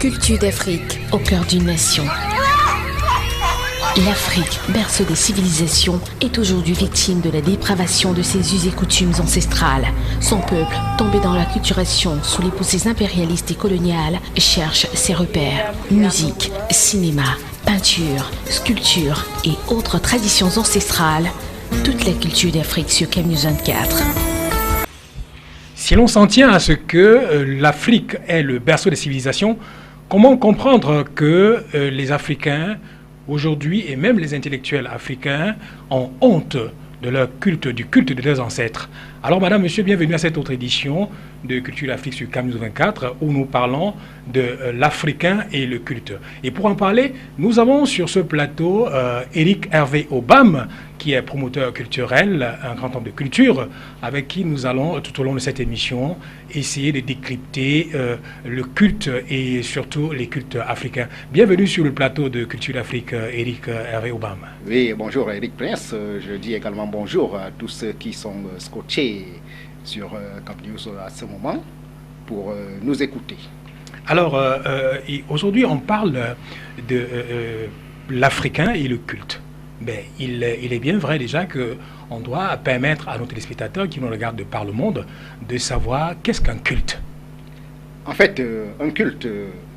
Culture d'Afrique au cœur d'une nation. L'Afrique, berceau des civilisations, est aujourd'hui victime de la dépravation de ses us et coutumes ancestrales. Son peuple, tombé dans l'acculturation sous les poussées impérialistes et coloniales, cherche ses repères. Musique, cinéma, peinture, sculpture et autres traditions ancestrales. Toute la culture d'Afrique sur Camnews 24. Si l'on s'en tient à ce que l'Afrique est le berceau des civilisations, comment comprendre que les Africains, aujourd'hui, et même les intellectuels africains, ont honte de leur culte, du culte de leurs ancêtres? Alors, madame, monsieur, bienvenue à cette autre édition de Culture d'Afrique sur Camnews 24, où nous parlons de l'Africain et le culte. Et pour en parler, nous avons sur ce plateau Éric Hervé Obam, qui est promoteur culturel, un grand homme de culture, avec qui nous allons, tout au long de cette émission, essayer de décrypter le culte et surtout les cultes africains. Bienvenue sur le plateau de Culture d'Afrique, Éric Hervé Obam. Oui, bonjour Éric Prince. Je dis également bonjour à tous ceux qui sont scotchés sur Camnews à ce moment pour nous écouter. Alors, aujourd'hui, on parle de l'Africain et le culte. Mais il est bien vrai déjà qu'on doit permettre à nos téléspectateurs qui nous regardent de par le monde de savoir qu'est-ce qu'un culte. En fait, un culte,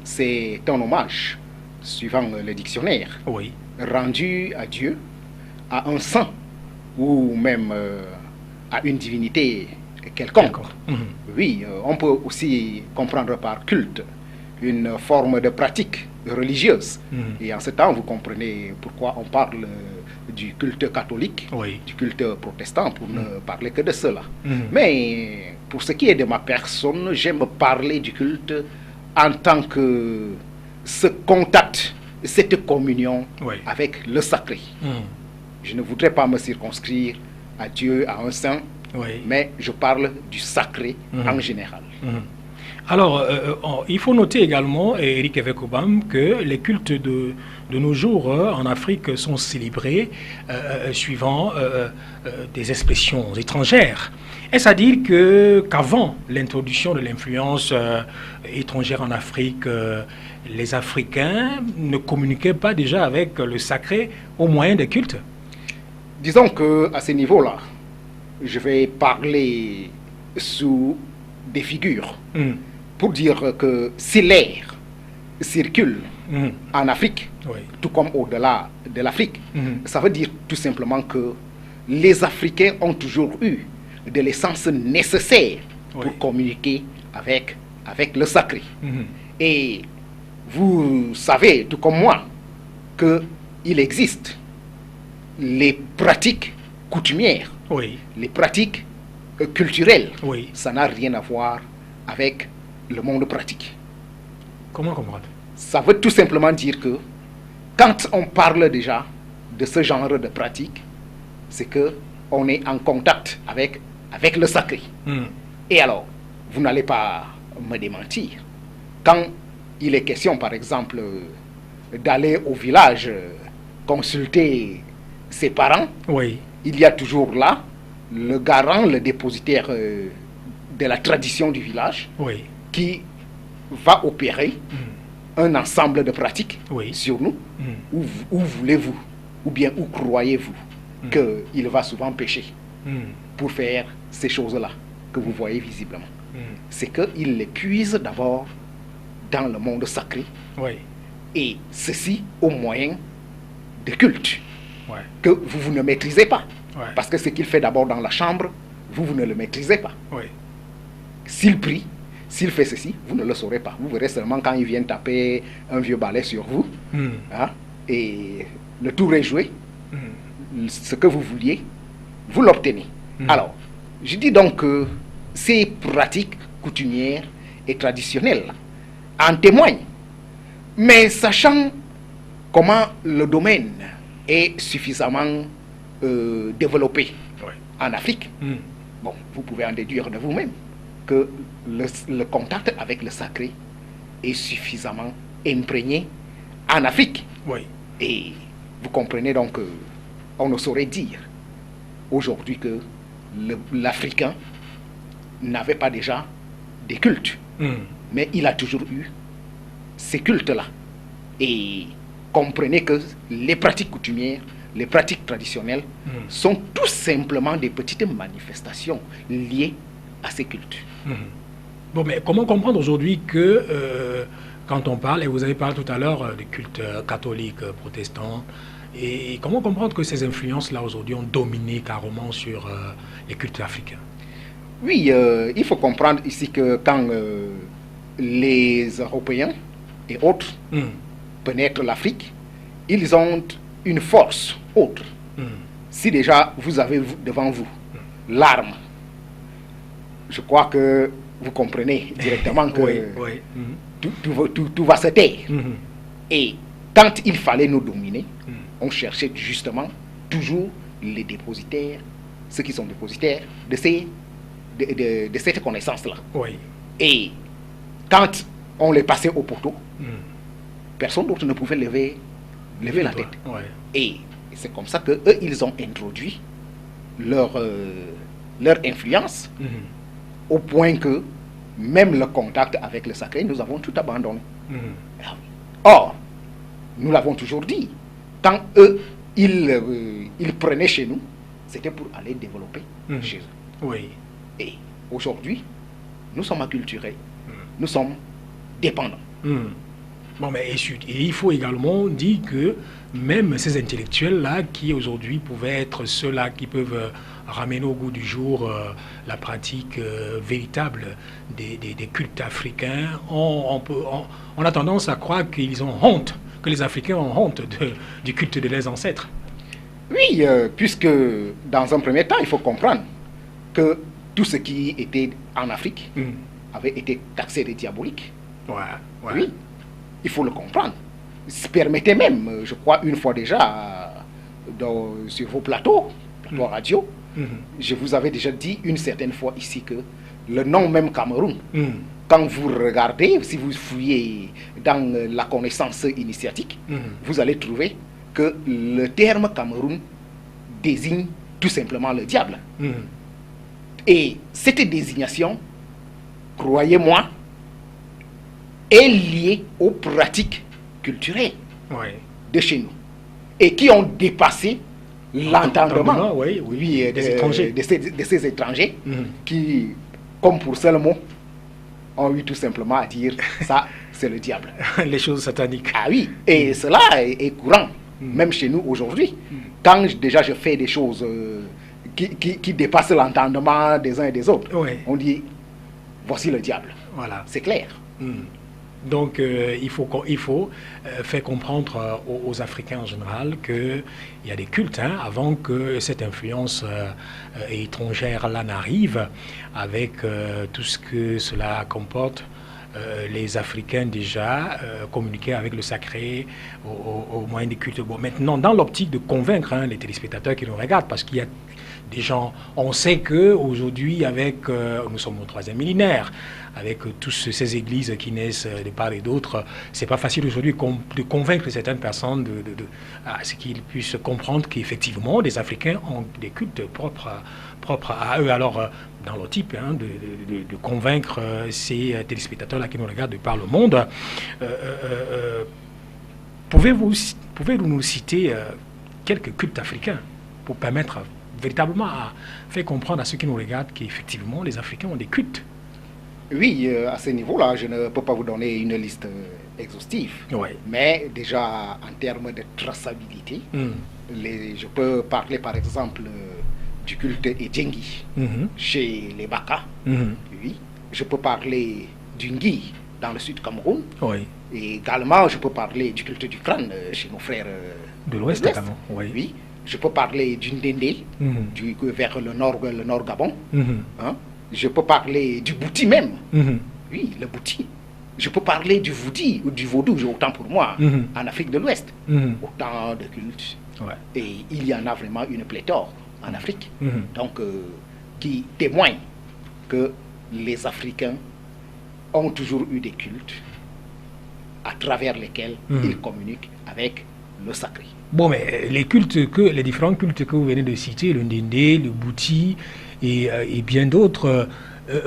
c'est un hommage, suivant le dictionnaire, Oui. rendu à Dieu, à un saint ou même à une divinité quelconque. Oui, on peut aussi comprendre par culte une forme de pratique religieuse. Et en ce temps, vous comprenez pourquoi on parle du culte catholique, Oui. du culte protestant, pour ne parler que de cela. Mais pour ce qui est de ma personne, j'aime parler du culte en tant que ce contact, cette communion Oui. avec le sacré. Je ne voudrais pas me circonscrire à Dieu, à un saint, Oui. mais je parle du sacré en général. Alors, il faut noter également, Éric Hervé Obam, que les cultes de nos jours en Afrique sont célébrés suivant des expressions étrangères. Est-ce à dire qu'avant l'introduction de l'influence étrangère en Afrique, les Africains ne communiquaient pas déjà avec le sacré au moyen des cultes? Disons qu'à ce niveau-là, je vais parler sous des figures pour dire que si l'air circule en Afrique, Oui. tout comme au-delà de l'Afrique, ça veut dire tout simplement que les Africains ont toujours eu de l'essence nécessaire pour Oui. communiquer avec le sacré. Et vous savez, tout comme moi, qu'il existe les pratiques coutumières, Oui. les pratiques culturelles. Oui. Ça n'a rien à voir avec le monde pratique. Comment comprendre? Ça veut tout simplement dire que quand on parle déjà de ce genre de pratique, c'est que on est en contact avec le sacré. Et alors, vous n'allez pas me démentir. Quand il est question, par exemple, d'aller au village consulter ses parents, Oui. il y a toujours là le garant, le dépositaire de la tradition du village Oui. qui va opérer un ensemble de pratiques Oui. sur nous. Où voulez-vous, ou bien où croyez-vous qu'il va souvent pécher pour faire ces choses-là que vous voyez visiblement? C'est qu'il les puise d'abord dans le monde sacré, Oui. et ceci au moyen de culte Ouais. que vous ne maîtrisez pas. Ouais. Parce que ce qu'il fait d'abord dans la chambre, vous ne le maîtrisez pas. Oui. S'il prie, s'il fait ceci, vous ne le saurez pas. Vous verrez seulement quand il vient taper un vieux balai sur vous, hein, et le tour est joué, ce que vous vouliez, vous l'obtenez. Alors, je dis donc que ces pratiques coutumières et traditionnelles en témoignent. Mais sachant comment le domaine est suffisamment développé Ouais. en Afrique, bon, vous pouvez en déduire de vous-même que le contact avec le sacré est suffisamment imprégné en Afrique. Oui. Et vous comprenez donc qu'on ne saurait dire aujourd'hui que l'Africain n'avait pas déjà des cultes, mais il a toujours eu ces cultes-là. Et comprenez que les pratiques coutumières, les pratiques traditionnelles sont tout simplement des petites manifestations liées à ces cultes. Bon, mais comment comprendre aujourd'hui que quand on parle, et vous avez parlé tout à l'heure des cultes catholiques, protestants, et comment comprendre que ces influences-là aujourd'hui ont dominé carrément sur les cultes africains? Oui, il faut comprendre ici que quand les Européens et autres pénètrent l'Afrique, ils ont une force autre. Si déjà vous avez devant vous l'arme, je crois que vous comprenez directement que tout va se taire. Et quand il fallait nous dominer, on cherchait justement toujours les dépositaires, ceux qui sont dépositaires de cette connaissance-là. Et quand on les passait au poteau, personne d'autre ne pouvait lever la tête. Et c'est comme ça qu'eux, ils ont introduit leur influence au point que même le contact avec le sacré, nous avons tout abandonné. Or, nous l'avons toujours dit, quand eux, ils prenaient chez nous, c'était pour aller développer chez eux. Et aujourd'hui, nous sommes acculturés, nous sommes dépendants. Bon, mais et il faut également dire que même ces intellectuels-là, qui aujourd'hui pouvaient être ceux-là qui peuvent ramener au goût du jour la pratique véritable des cultes africains, on a tendance à croire qu'ils ont honte, que les Africains ont honte du culte de leurs ancêtres. Oui, puisque dans un premier temps, il faut comprendre que tout ce qui était en Afrique avait été taxé de diabolique. Oui, il faut le comprendre. Permettez même, je crois une fois déjà, sur vos plateaux radio, je vous avais déjà dit une certaine fois ici que le nom même Cameroun, quand vous regardez, si vous fouillez dans la connaissance initiatique, vous allez trouver que le terme Cameroun désigne tout simplement le diable. Et cette désignation, croyez-moi, est liée aux pratiques culturelles de chez nous et qui ont dépassé l'entendement de ces étrangers qui, comme pour seul mot, ont eu tout simplement à dire ça, c'est le diable. Les choses sataniques. Ah oui, et cela est courant, même chez nous aujourd'hui. Quand déjà je fais des choses qui dépassent l'entendement des uns et des autres, on dit, voici le diable. Voilà. C'est clair. Donc il faut faire comprendre aux Africains en général qu'il y a des cultes avant que cette influence étrangère-là n'arrive, avec tout ce que cela comporte. Les Africains déjà communiquaient avec le sacré au moyen des cultes. Bon, maintenant, dans l'optique de convaincre les téléspectateurs qui nous regardent, parce qu'il y a des gens, on sait qu'aujourd'hui, nous sommes au 3e millénaire, avec tous ces églises qui naissent de part et d'autre, c'est pas facile aujourd'hui de convaincre certaines personnes à ce qu'ils puissent comprendre qu'effectivement, les Africains ont des cultes propres à eux. Alors, dans le type de convaincre ces téléspectateurs-là qui nous regardent de par le monde, pouvez-vous nous citer quelques cultes africains pour permettre véritablement à faire comprendre à ceux qui nous regardent qu'effectivement les Africains ont des cultes? Oui, à ce niveau-là, je ne peux pas vous donner une liste exhaustive. Mais déjà, en termes de traçabilité, je peux parler par exemple du culte Edjengi chez les Baka. Oui. Je peux parler du Ngui dans le sud Cameroun. Et également, je peux parler du culte du crâne chez nos frères de l'Ouest. Oui. Je peux parler du Ndende vers le nord Gabon. Je peux parler du Bouti même. Oui, le Bouti. Je peux parler du Voudi ou du Vaudou, autant pour moi, en Afrique de l'Ouest. Autant de cultes. Et il y en a vraiment une pléthore en Afrique. Donc, qui témoigne que les Africains ont toujours eu des cultes à travers lesquels ils communiquent avec le sacré. Bon, mais les différents cultes que vous venez de citer, le Ndende, le Bouti et bien d'autres,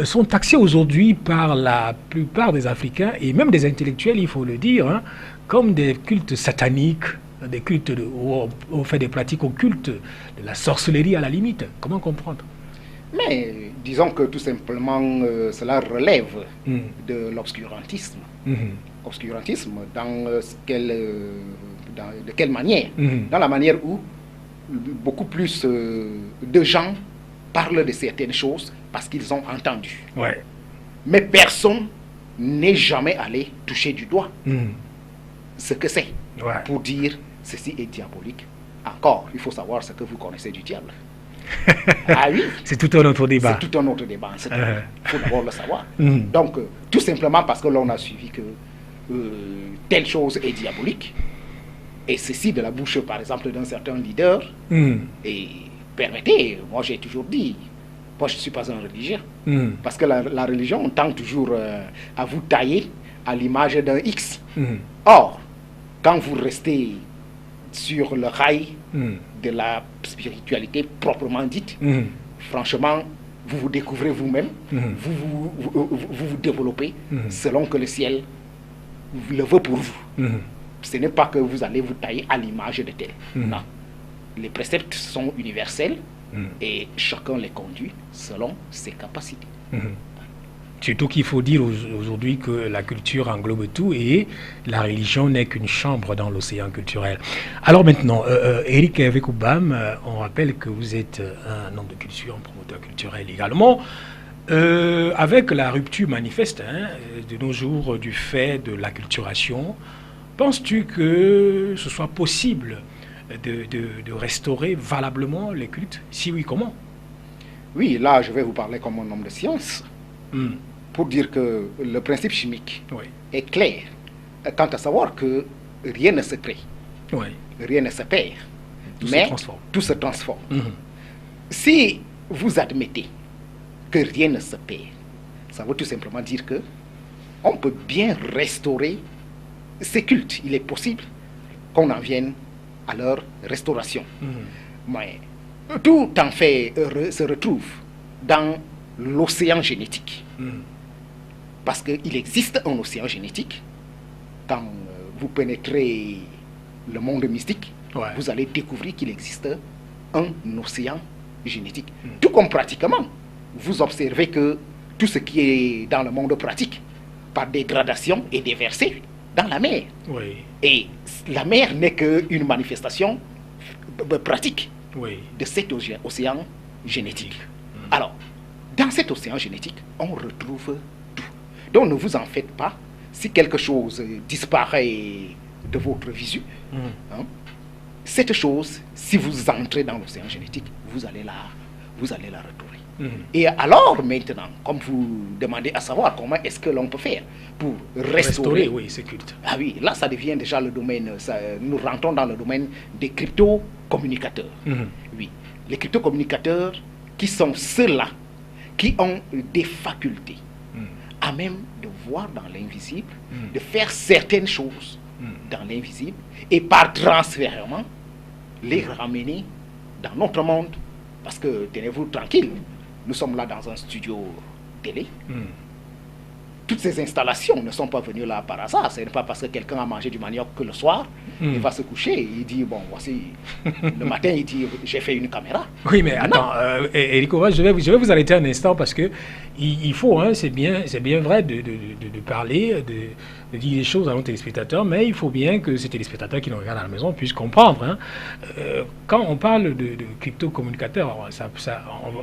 sont taxés aujourd'hui par la plupart des Africains et même des intellectuels, il faut le dire, hein, comme des cultes sataniques, des cultes où on fait des pratiques occultes, de la sorcellerie à la limite. Comment comprendre? Mais disons que tout simplement cela relève de l'obscurantisme. Obscurantisme de quelle manière? Dans la manière où beaucoup plus de gens parlent de certaines choses parce qu'ils ont entendu. Ouais. Mais personne n'est jamais allé toucher du doigt ce que c'est pour dire ceci est diabolique. Encore, il faut savoir ce que vous connaissez du diable. Ah oui. C'est tout un autre débat. C'est tout un autre débat. Il faut d'abord le savoir. Donc, tout simplement parce que l'on a suivi que telle chose est diabolique, et ceci de la bouche, par exemple, d'un certain leader, et permettez, moi j'ai toujours dit, moi je ne suis pas un religieux, parce que la religion, on tend toujours à vous tailler à l'image d'un X. Or, quand vous restez sur le rail de la spiritualité proprement dite, franchement, vous vous découvrez vous-même, vous développez selon que le ciel le veut pour vous. Ce n'est pas que vous allez vous tailler à l'image de tel. Non. Les préceptes sont universels et chacun les conduit selon ses capacités. Surtout qu'il faut dire aujourd'hui que la culture englobe tout et la religion n'est qu'une chambre dans l'océan culturel. Alors maintenant, Eric Evekoubam, on rappelle que vous êtes un homme de culture, un promoteur culturel également. Avec la rupture manifeste de nos jours du fait de l'acculturation, penses-tu que ce soit possible de restaurer valablement les cultes? Si oui, comment? Oui, là je vais vous parler comme un homme de science. Pour dire que le principe chimique est clair quant à savoir que rien ne se crée, rien ne se perd, mais tout se transforme. Si vous admettez que rien ne se perd, ça veut tout simplement dire que on peut bien restaurer ces cultes. Il est possible qu'on en vienne à leur restauration. Mais tout en fait se retrouve dans l'océan génétique. Parce qu'il existe un océan génétique. Quand vous pénétrez le monde mystique, vous allez découvrir qu'il existe un océan génétique. Tout comme pratiquement, vous observez que tout ce qui est dans le monde pratique, par dégradation, est déversé dans la mer. Et la mer n'est qu'une manifestation pratique de cet océan génétique. Alors, dans cet océan génétique, on retrouve tout. Donc ne vous en faites pas. Si quelque chose disparaît de votre visu, cette chose, si vous entrez dans l'océan génétique, vous allez la retrouver. Et alors maintenant, comme vous demandez à savoir comment est-ce que l'on peut faire pour restaurer ces cultes. Ah oui, là ça devient déjà le domaine, nous rentrons dans le domaine des crypto-communicateurs. Oui, les crypto-communicateurs qui sont ceux-là qui ont des facultés à même de voir dans l'invisible, de faire certaines choses dans l'invisible et par transfèrement les ramener dans notre monde. Parce que tenez-vous tranquille, nous sommes là dans un studio télé. Toutes ces installations ne sont pas venues là par hasard. Ce n'est pas parce que quelqu'un a mangé du manioc que le soir, il va se coucher et il dit, bon, voici, le matin, il dit, j'ai fait une caméra. Oui, mais attends, Eric, je vais vous arrêter un instant parce que il faut, c'est bien vrai de parler, de dire les choses à nos téléspectateurs, mais il faut bien que ces téléspectateurs qui nous regardent à la maison puissent comprendre. Quand on parle de crypto-communicateurs,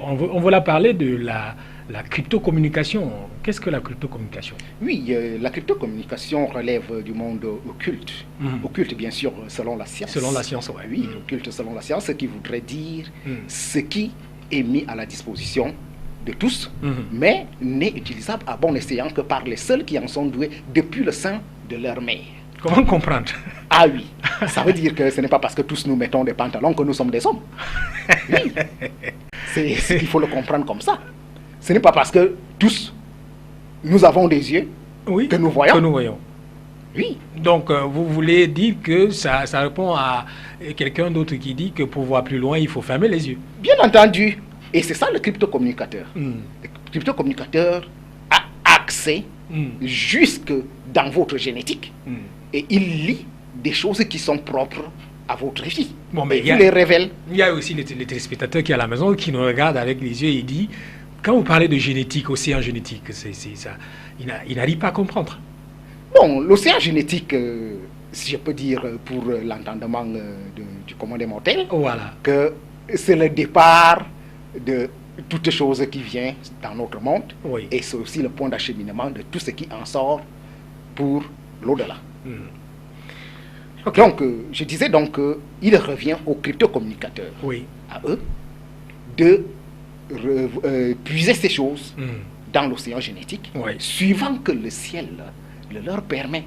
on veut la parler de la crypto-communication. Qu'est-ce que la crypto-communication? Oui, la crypto-communication relève du monde occulte. Occulte, bien sûr, selon la science. Selon la science, oui. Occulte selon la science, ce qui voudrait dire ce qui est mis à la disposition de tous, mais n'est utilisable à bon escient que par les seuls qui en sont doués depuis le sein de leur mère. Comment comprendre? Ah oui, ça veut dire que ce n'est pas parce que tous nous mettons des pantalons que nous sommes des hommes. Oui, il faut le comprendre comme ça. Ce n'est pas parce que tous nous avons des yeux que nous voyons. Oui. Donc, vous voulez dire que ça répond à quelqu'un d'autre qui dit que pour voir plus loin, il faut fermer les yeux. Bien entendu. Et c'est ça le crypto-communicateur. Le cryptocommunicateur a accès jusque dans votre génétique et il lit des choses qui sont propres à votre vie. Bon, mais il les révèle. Il y a aussi les téléspectateurs qui à la maison qui nous regardent avec les yeux et dit, quand vous parlez de génétique, océan génétique, c'est ça, il n'arrive pas à comprendre. Bon, l'océan génétique, si je peux dire pour l'entendement du commun des mortels, voilà, que c'est le départ de toute chose qui vient dans notre monde, oui, et c'est aussi le point d'acheminement de tout ce qui en sort pour l'au-delà. Okay. Donc, je disais donc il revient aux cryptocommunicateurs, oui, à eux, de puiser ces choses dans l'océan génétique, oui, suivant que le ciel le leur permet.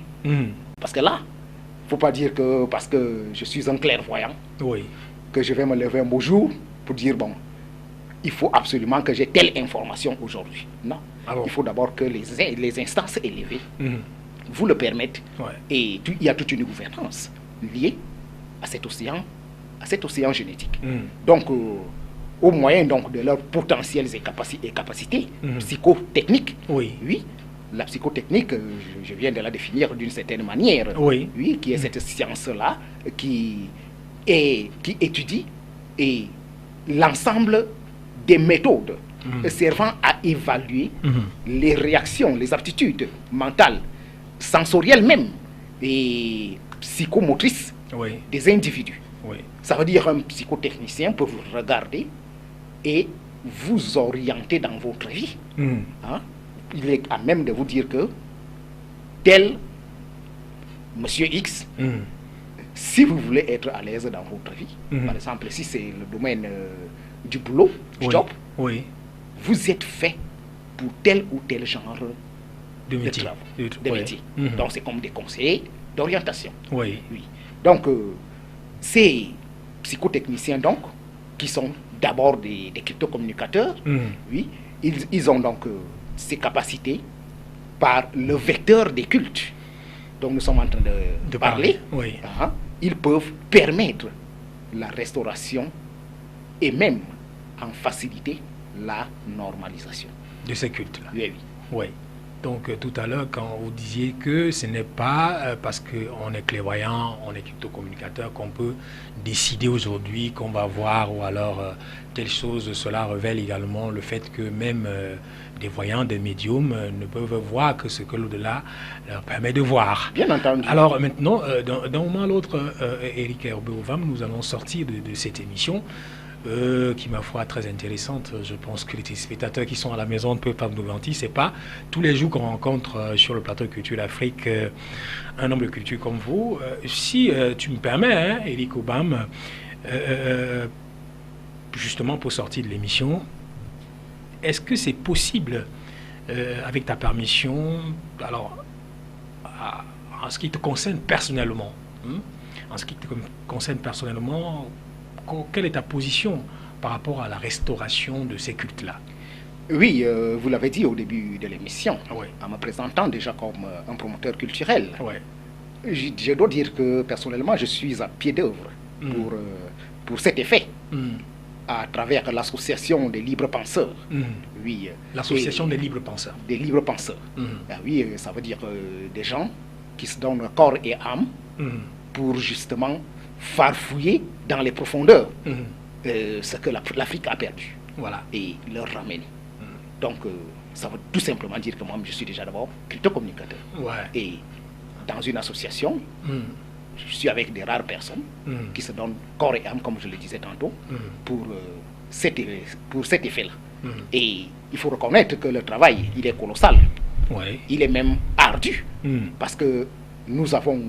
Parce que là, il ne faut pas dire que parce que je suis un clairvoyant, oui, que je vais me lever un beau jour pour dire, bon, il faut absolument que j'ai telle information aujourd'hui. Non. Ah bon? Il faut d'abord que les instances élevées vous le permettent. Ouais. Et il y a toute une gouvernance liée à cet océan génétique. Donc, au moyen donc, de leurs potentiels et capacités psychotechniques, oui, la psychotechnique, je viens de la définir d'une certaine manière, oui, qui est cette science-là qui étudie et l'ensemble des méthodes servant à évaluer les réactions, les aptitudes mentales, sensorielles même et psychomotrices des individus. Oui. Ça veut dire un psychotechnicien peut vous regarder et vous orienter dans votre vie. Hein? Il est à même de vous dire que tel Monsieur X, si vous voulez être à l'aise dans votre vie, par exemple, si c'est le domaine du boulot, du job, vous êtes fait pour tel ou tel genre de métier. Métier. Donc, c'est comme des conseillers d'orientation. Oui. Donc, ces psychotechniciens, donc, qui sont d'abord des cryptocommunicateurs, ils ont donc ces capacités par le vecteur des cultes dont nous sommes en train de parler. Ils peuvent permettre la restauration et même en faciliter la normalisation de ces cultes-là. Oui. Donc tout à l'heure, quand vous disiez que ce n'est pas parce qu'on est clairvoyant, on est cryptocommunicateur, qu'on peut décider aujourd'hui qu'on va voir ou alors telle chose, cela révèle également le fait que même des voyants, des médiums ne peuvent voir que ce que l'au-delà leur permet de voir. Bien entendu. Alors maintenant, d'un moment à l'autre, Eric Herbe-Ovam, nous allons sortir de cette émission. Qui ma foi très intéressante. Je pense que les téléspectateurs qui sont à la maison ne peuvent pas nous mentir. C'est pas tous les jours qu'on rencontre sur le plateau de Culture d'Afrique un homme de culture comme vous. Si tu me permets, Eric Obam, justement pour sortir de l'émission, est-ce que c'est possible, avec ta permission, alors en ce qui te concerne personnellement, quelle est ta position par rapport à la restauration de ces cultes-là? Oui, vous l'avez dit au début de l'émission, en me présentant déjà comme un promoteur culturel. Je dois dire que personnellement, je suis à pied d'œuvre pour cet effet, à travers l'association des libres penseurs. L'association des libres penseurs. Des libres penseurs. Ça veut dire des gens qui se donnent corps et âme pour justement farfouiller dans les profondeurs ce que l'Afrique a perdu et leur ramener. Donc, ça veut tout simplement dire que moi, je suis déjà d'abord cryptocommunicateur. Et dans une association, je suis avec des rares personnes qui se donnent corps et âme, comme je le disais tantôt, pour cet effet-là. Et il faut reconnaître que le travail, il est colossal. Il est même ardu. Parce que nous avons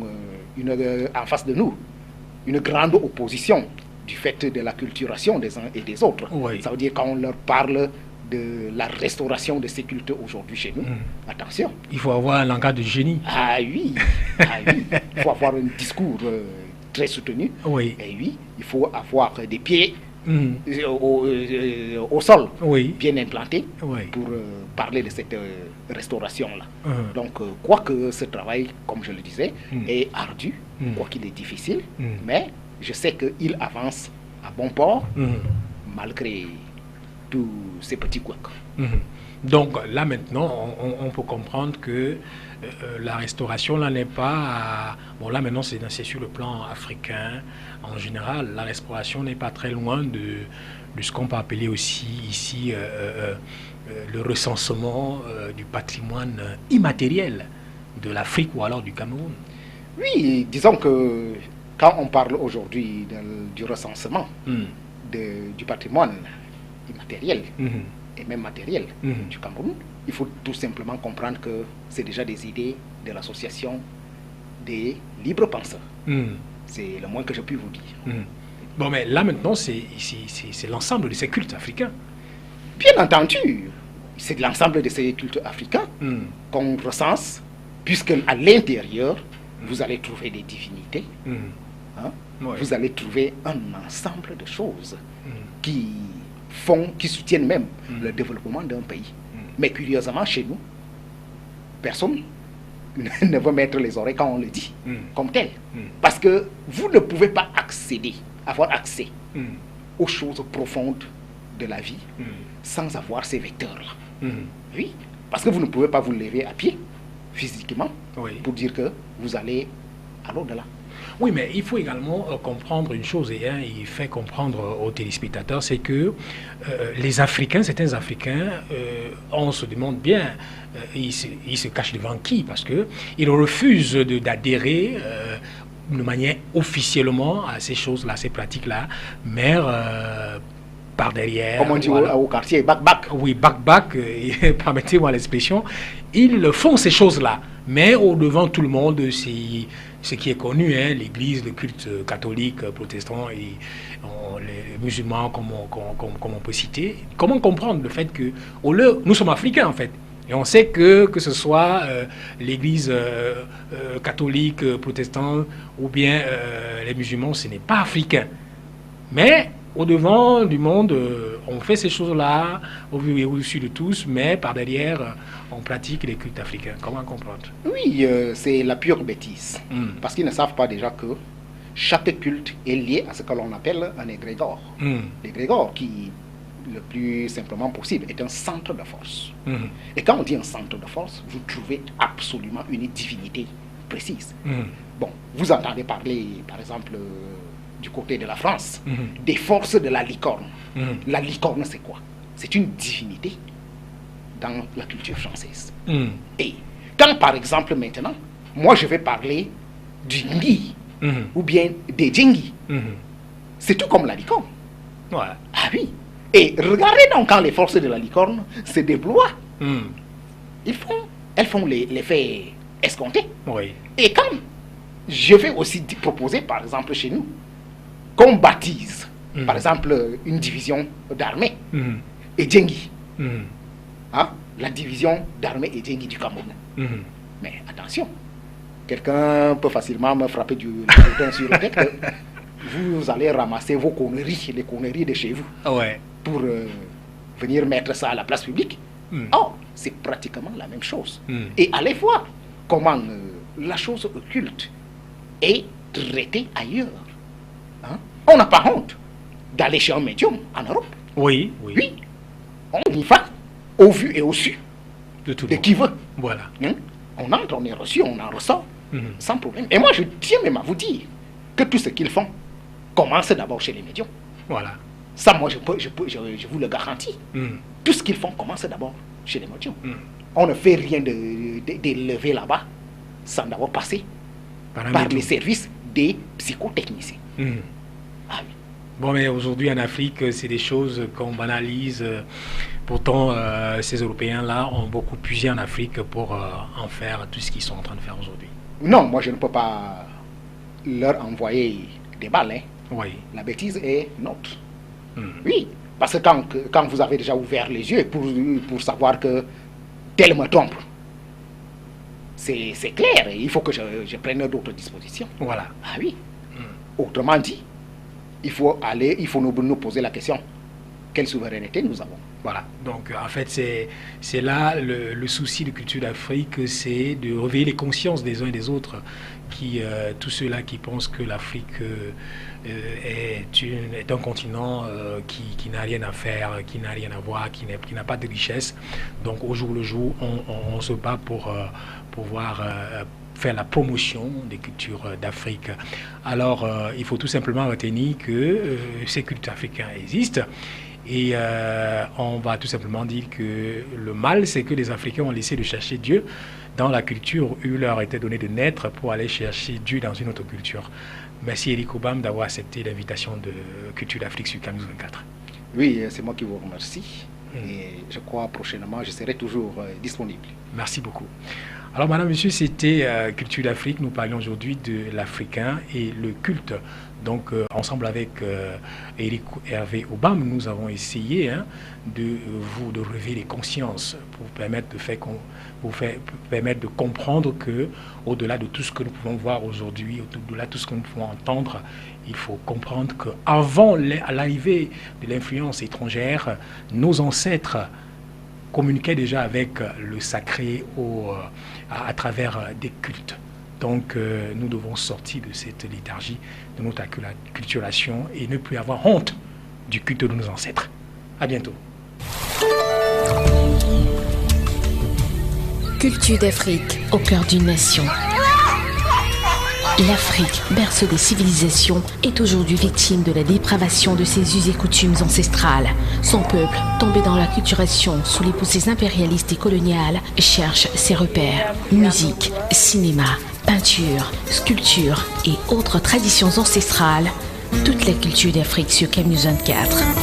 en face de nous une grande opposition du fait de la culturation des uns et des autres. Ça veut dire quand on leur parle de la restauration de ces cultes aujourd'hui chez nous, attention. Il faut avoir un langage de génie. Il faut avoir un discours très soutenu. Et il faut avoir des pieds au sol, bien implantés, pour parler de cette restauration-là. Donc, quoique ce travail, comme je le disais, est ardu, quoiqu'il est difficile, mais je sais qu'il avance à bon port, malgré tous ces petits couacs. Donc là maintenant, on peut comprendre que la restauration là n'est pas... Bon là maintenant c'est sur le plan africain en général, la restauration n'est pas très loin de ce qu'on peut appeler aussi ici le recensement du patrimoine immatériel de l'Afrique ou alors du Cameroun. Oui, disons que quand on parle aujourd'hui du recensement du patrimoine immatériel et même matériel du Cameroun, il faut tout simplement comprendre que c'est déjà des idées de l'association des libres penseurs. C'est le moins que je puis vous dire. Bon, mais là maintenant, c'est l'ensemble de ces cultes africains. Bien entendu, c'est l'ensemble de ces cultes africains qu'on recense, puisque à l'intérieur, vous allez trouver des divinités, vous allez trouver un ensemble de choses qui soutiennent même le développement d'un pays. Mais curieusement, chez nous, personne ne veut mettre les oreilles quand on le dit, comme tel. Parce que vous ne pouvez pas avoir accès aux choses profondes de la vie sans avoir ces vecteurs-là. Oui, parce que vous ne pouvez pas vous lever à pied, physiquement, pour dire que vous allez à l'au-delà. Oui, mais il faut également comprendre une chose, et il fait comprendre aux téléspectateurs, c'est que les Africains, certains Africains, on se demande bien, ils se cachent devant qui? Parce qu'ils refusent d'adhérer de manière officiellement à ces choses-là, ces pratiques-là, mais par derrière... Comme on dit au quartier, back-back. Oui, back-back, permettez-moi l'expression. Ils font ces choses-là, mais au-devant tout le monde, c'est ce qui est connu, l'Église, le culte catholique, protestant et les musulmans, comme on peut citer. Comment comprendre le fait que nous sommes africains, en fait, et on sait que ce soit l'Église catholique, protestante, ou bien les musulmans, ce n'est pas africain. Mais au-devant du monde, on fait ces choses-là, au vu et au-dessus de tous, mais par derrière, on pratique les cultes africains. Comment comprendre? Oui, c'est la pure bêtise. Parce qu'ils ne savent pas déjà que chaque culte est lié à ce que l'on appelle un égrégore. L'égrégore, qui, le plus simplement possible, est un centre de force. Et quand on dit un centre de force, vous trouvez absolument une divinité précise. Bon, vous entendez parler, par exemple, du côté de la France, des forces de la licorne. La licorne, c'est quoi? C'est une divinité dans la culture française. Et quand, par exemple, maintenant, moi, je vais parler du Ngi, ou bien des Djengi, c'est tout comme la licorne. Ah oui. Et regardez donc quand les forces de la licorne se déploient, elles font l'effet escompté. Et quand je vais aussi proposer, par exemple, chez nous, qu'on baptise, par exemple, une division d'armée, et Djengi, la division d'armée et Djengi du Cameroun. Mais attention, quelqu'un peut facilement me frapper du bouton sur la tête que vous allez ramasser vos conneries, les conneries de chez vous, pour venir mettre ça à la place publique. Or, c'est pratiquement la même chose. Et allez voir comment la chose occulte est traitée ailleurs. On n'a pas honte d'aller chez un médium en Europe. Oui. On y va au vu et au su de qui veut. Voilà. On entre, on est reçu, on en ressort sans problème. Et moi, je tiens même à vous dire que tout ce qu'ils font commence d'abord chez les médiums. Voilà. Ça, moi, je vous le garantis. Tout ce qu'ils font commence d'abord chez les médiums. On ne fait rien d'élevé là-bas sans d'abord passer par les services des psychotechniciens. Bon, mais aujourd'hui en Afrique, c'est des choses qu'on banalise. Pourtant, ces Européens-là ont beaucoup puisé en Afrique pour en faire tout ce qu'ils sont en train de faire aujourd'hui. Non, moi je ne peux pas leur envoyer des balles. La bêtise est nôtre. Oui, parce que quand vous avez déjà ouvert les yeux pour savoir que tel me trompe, c'est clair. Il faut que je prenne d'autres dispositions. Voilà. Ah oui. Autrement dit, il faut nous poser la question, quelle souveraineté nous avons? Voilà, donc en fait c'est là le souci de Culture d'Afrique, c'est de réveiller les consciences des uns et des autres, tous ceux-là qui pensent que l'Afrique est un continent qui n'a rien à faire, qui n'a rien à voir, qui n'a pas de richesse. Donc au jour le jour, on se bat pour pouvoir faire la promotion des cultures d'Afrique. Alors il faut tout simplement retenir que ces cultures africaines existent. Et on va tout simplement dire que le mal, c'est que les Africains ont laissé de chercher Dieu dans la culture où il leur était donné de naître pour aller chercher Dieu dans une autre culture. Merci Eric Obam d'avoir accepté l'invitation de Culture d'Afrique sur CAMIS 24. Oui, c'est moi qui vous remercie. Et je crois prochainement, je serai toujours disponible. Merci beaucoup. Alors, madame, monsieur, c'était Culture d'Afrique. Nous parlions aujourd'hui de l'Africain et le culte. Donc, ensemble avec Eric Hervé Obam, nous avons essayé de réveiller les consciences pour permettre de comprendre que, au-delà de tout ce que nous pouvons voir aujourd'hui, au-delà de tout ce que nous pouvons entendre, il faut comprendre qu'avant l'arrivée de l'influence étrangère, nos ancêtres communiquaient déjà avec le sacré à travers des cultes. Donc nous devons sortir de cette léthargie, de notre acculturation et ne plus avoir honte du culte de nos ancêtres. À bientôt. Culture d'Afrique, au cœur d'une nation. L'Afrique, berceau des civilisations, est aujourd'hui victime de la dépravation de ses us et coutumes ancestrales. Son peuple, tombé dans l'acculturation sous les poussées impérialistes et coloniales, cherche ses repères. Musique, cinéma, peinture, sculpture et autres traditions ancestrales. Toute la culture d'Afrique sur CAMIS 24.